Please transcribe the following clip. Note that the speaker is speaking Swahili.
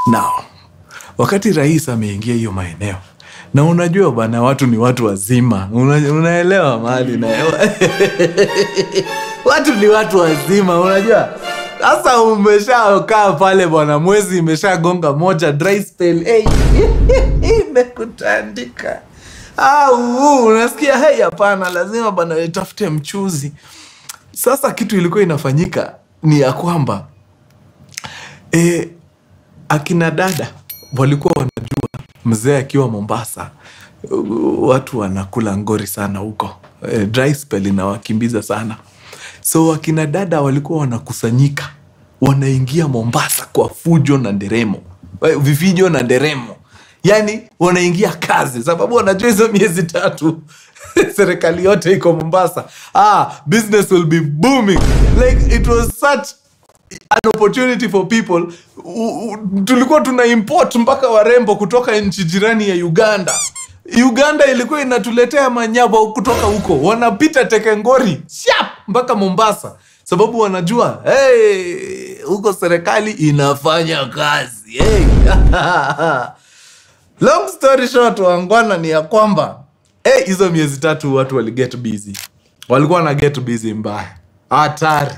Now, wakati rais ameingia hiyo maeneo, na unajua bana watu ni watu wazima. Unaelewa mahali na watu ni watu wazima, unajua. Sasa umeshakaa pale bwana, mwezi imeshagonga moja, dry spell, imekutandika. Unasikia hapana, lazima bana nitafute mchuzi. Sasa kitu ilikuwa inafanyika ni ya kwamba akina dada walikuwa wanajua mzee akiwa Mombasa watu wanakula ngori sana huko. Dry spell inawakimbiza sana. So akina dada walikuwa wanakusanyika, wanaingia Mombasa kwa fujo na nderemo. Vifijo na nderemo. Yani wanaingia kazi sababu wanajua hizo miezi 3 serikali yote iko Mombasa. Business will be booming. Like it was such an opportunity for people. Tulikuwa tuna import mpaka warembo kutoka nchi jirani ya Uganda. Uganda ilikuwa inatuletea manyabo kutoka huko. Wanapita Tekengori mpaka Mombasa sababu wanajua huko serikali inafanya kazi. Long story short, wangwana ni ya kwamba hizo miezi 3 watu wali get busy. Walikuwa na get busy mbaya. Hatari.